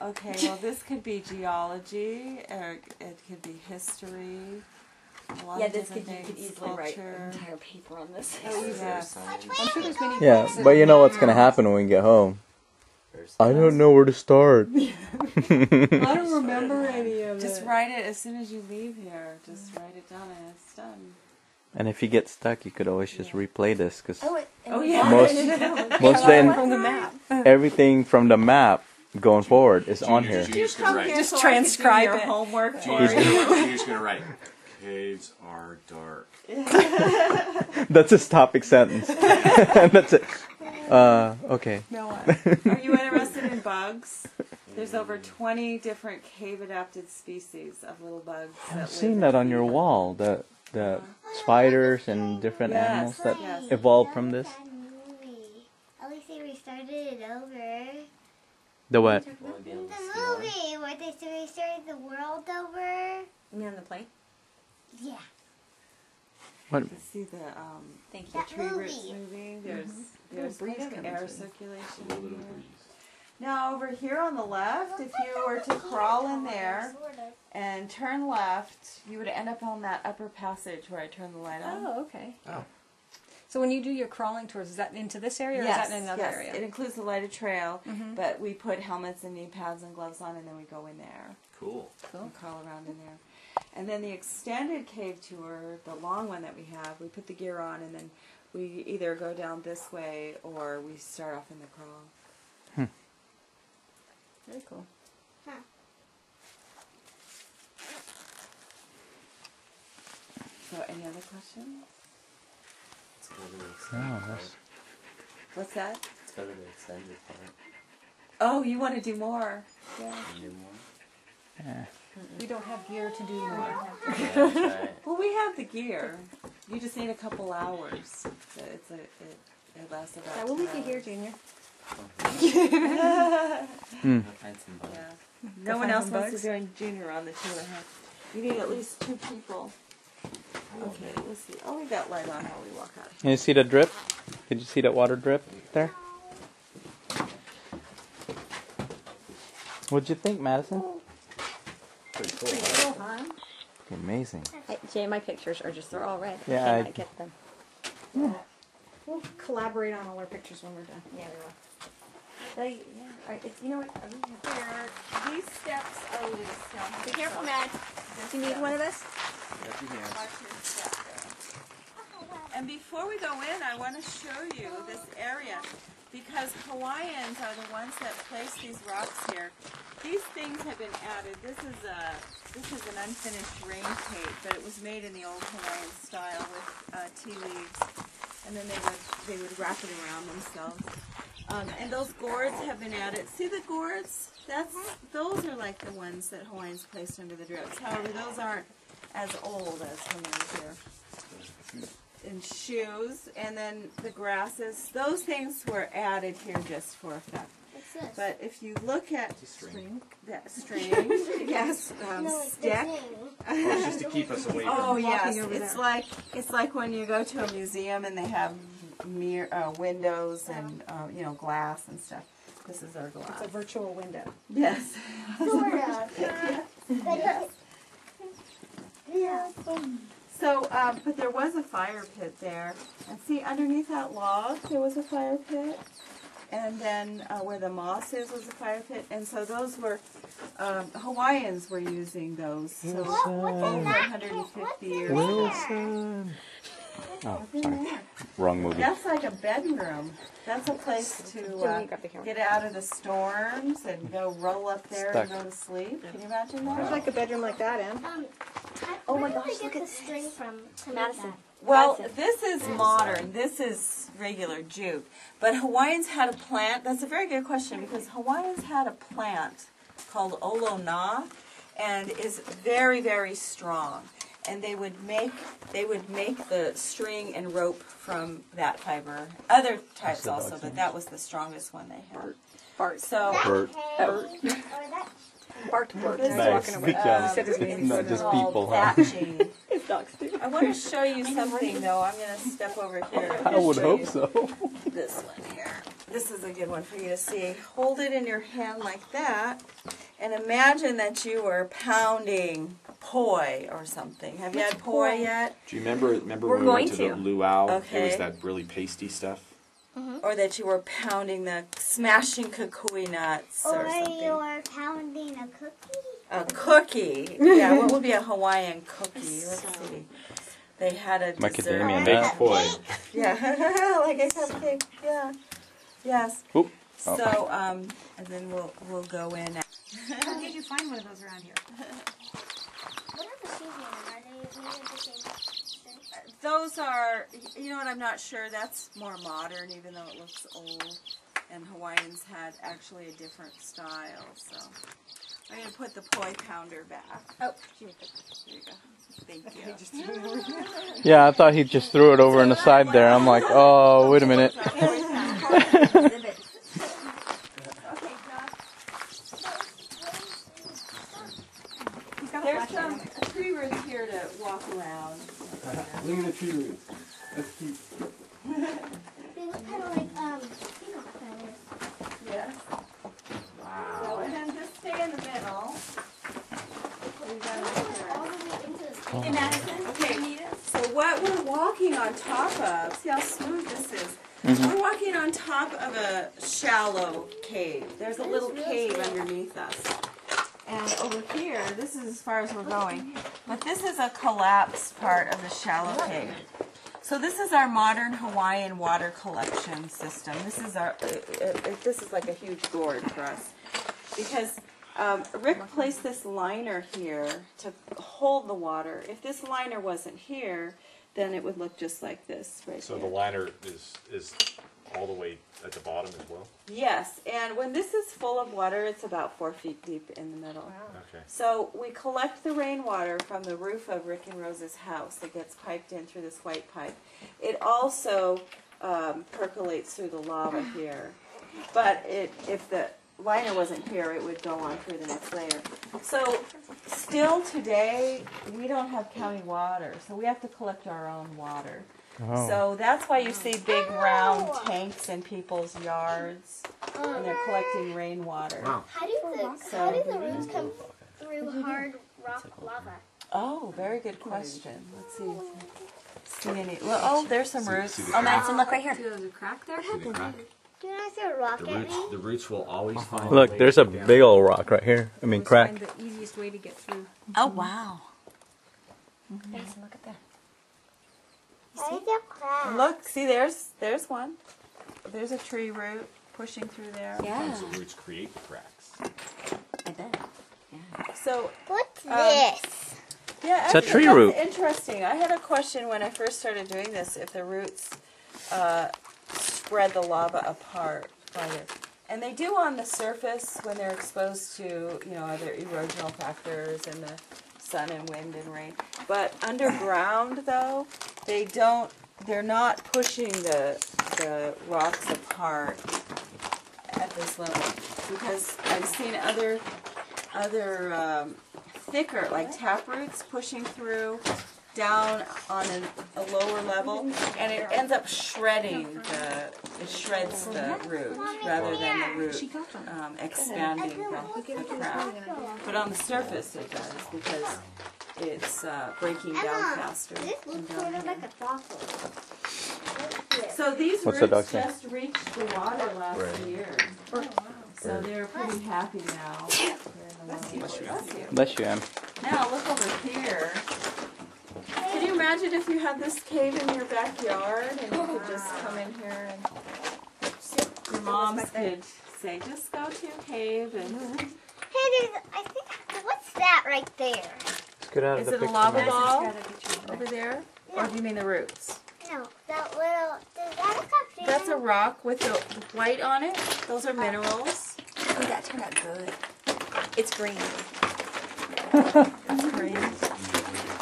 Okay, well this could be geology, or it could be history. Yeah, this could, you could easily write an entire paper on this. Oh, yes. I'm sure there's many Yeah, but you know what's going to happen when we get home. I don't know where to start. I don't remember any of it. Just write it as soon as you leave here. Just write it down and it's done. And if you get stuck, you could always just replay this, because yeah. most then from the map. everything from the map going forward is on here. Just come here Just so transcribe I can do your it. homework for Junior's you. gonna write, caves are dark. That's his topic sentence. That's it. Okay. No one. Are you interested in bugs? There's over 20 different cave-adapted species of little bugs. I've seen that on your wall. The spiders and different animals that evolved from this. At least they restarted it over. The what? The movie where they restarted the world over. You mean on the plane? Yeah. What? You see the Thank you. Tree Roots movie. There's breeze like coming air through. circulation in here. Now over here on the left, if you were to crawl in there and turn left, you would end up on that upper passage where I turned the light on. Oh, okay. Oh. So when you do your crawling tours, is that into this area or Yes, is that in another yes. area? It includes the lighted trail, but we put helmets and knee pads and gloves on, and then we go in there. Cool. And crawl around in there. And then the extended cave tour, the long one that we have, we put the gear on, and then we either go down this way or we start off in the crawl. Very cool. So, any other questions? It's better than No, extended part. that's, What's that? It's better than extended part. Oh, you want to do more? Yeah. Can you do more? yeah. We don't have gear to do more. Yeah, that's right. Well, we have the gear. You just need a couple hours. So it lasts about. Yeah, we'll leave 2 you here, hours. Junior. I'll find some bugs. Yeah. No one find else some wants bugs? to join Junior on the tour, huh? You need at least 2 people. Okay, let's see. I'll leave that light on while we walk out. Can you see the drip? Did you see that water drip there? What'd you think, Madison? Pretty cool. Pretty cool, huh? Amazing. Hey, Jay, my pictures are just, they're all red. Yeah, I I- can't get them. We'll collaborate on all our pictures when we're done. Yeah, we will. They, yeah. All right, you know what? These steps are loose. Now, Be careful, Matt. Do you need one of this? Got your hands. watch your step there. And before we go in, I want to show you this area because Hawaiians are the ones that place these rocks here. These things have been added. This is an unfinished rain cape, but it was made in the old Hawaiian style with tea leaves, and then they would wrap it around themselves. And those gourds have been added. See the gourds? Those are like the ones that Hawaiians placed under the drips. However, those aren't as old as Hawaiians here. And shoes, and then the grasses. Those things were added here just for effect. What's this? But if you look at String. that string, yes, No, it's stick. the thing. Oh, it's just to keep us away from Oh yes, over it's like when you go to a museum and they have windows and glass and stuff. This is our glass. It's a virtual window. Yes. Sort of. Yeah. So, but there was a fire pit there, and see underneath that log there was a fire pit, and then where the moss is was a fire pit, and so those were Hawaiians were using those. So over 150 years ago. Wilson. Oh, sorry. Wrong movie. That's like a bedroom. That's a place to get out of the storms and go roll up there and go to sleep. Can you imagine that? There's like a bedroom like that, Em. Oh my gosh, look at the string from Madison. Well, this is modern. This is regular jute. But Hawaiians had a plant. That's a very good question because Hawaiians had a plant called olona and is very, very strong. And they would make the string and rope from that fiber. Other types also, but that was the strongest one they had. Bart. So Bert. Bart. Nice. Good job. Not just people, huh? thatching. His dogs do. I want to show you something though. I'm going to step over here. I would hope so. This one here. this is a good one for you to see. Hold it in your hand like that, and imagine that you were pounding poi or something. Have you had poi yet? Do you remember We're when we went going to the to. luau? Okay. It was that really pasty stuff. Or that you were pounding smashing kukui nuts or Or something. you're pounding a cookie. A cookie. Yeah, what would be a Hawaiian cookie? Let's see. They had a dessert. Macadamia Baked nut. poi. Yeah, like a cupcake. Yeah. Yes. Oop. Oh. So, and then we'll go in. How did you find one of those around here? What are the shoes in? Are they made of the same thing? Those are, you know what, I'm not sure. That's more modern, even though it looks old. And Hawaiians had actually a different style. So, I'm going to put the poi pounder back. Oh, There you go. Thank you. Yeah, I thought he just threw it over on the side there. I'm like, oh, wait a minute. There's some tree roots here to walk around. Look at the tree roots. That's cute. They look kind of like peanut feathers. Yes. Wow. So, and then just stay in the middle. We got it here. All the way into the street. Hey, Madison. Okay, so what we're walking on top of, see how smooth this is? We're walking on top of a shallow cave. There's a little cave underneath us. And over here, this is as far as we're going, but this is a collapsed part of the shallow cave. So this is our modern Hawaiian water collection system. This is this is like a huge gourd for us. Because Rick placed this liner here to hold the water. If this liner wasn't here, then it would look just like this right So here. the liner is all the way at the bottom as well? Yes, and when this is full of water, it's about 4 feet deep in the middle. Okay. So we collect the rainwater from the roof of Rick and Rose's house. It gets piped in through this white pipe. It also percolates through the lava here. But if the liner wasn't here, it would go on through the next layer. So still today, we don't have county water, so we have to collect our own water. Oh. So that's why you see big round tanks in people's yards, and they're collecting rainwater. Wow. How do the roots come through hard rock lava? Oh, very good question. Let's see. See any? Well, oh, there's some roots. Oh, Madison, look right here. What happened? Do you not throw a rock The at roots, me? the roots will always find. Look, there's a big old rock right here. I mean, crack. Find the easiest way to get through. Oh, wow. Madison, look at that. Why is there cracks? Look, see, there's one. There's a tree root pushing through there. Sometimes the roots create the cracks. I bet. So, What's this? yeah, It's a actually, tree that's root. interesting. I had a question when I first started doing this, if the roots spread the lava apart farther. And they do on the surface when they're exposed to, other erosional factors and the sun and wind and rain. But underground, though, they're not pushing the rocks apart at this level. Because I've seen other thicker, like tap roots, pushing through down on a lower level, and it ends up shredding it shreds the root rather than the root expanding the crack. But on the surface it does because it's breaking down faster. This looks sort of like a fossil. So these What's the dog roots say? just reached the water last year. So they're pretty happy now. Bless you. Bless you, Em. Now look over here. Can you imagine if you had this cave in your backyard and you could just come in here and your moms could say, just go to your cave and Hey, what's that right there? Let's get out of is the it a picture. lava now. ball over there? Or do you mean the roots? No, that little. Does that look like That's a rock with the white on it. Those are minerals. Oh, that turned out good. It's green. It's green.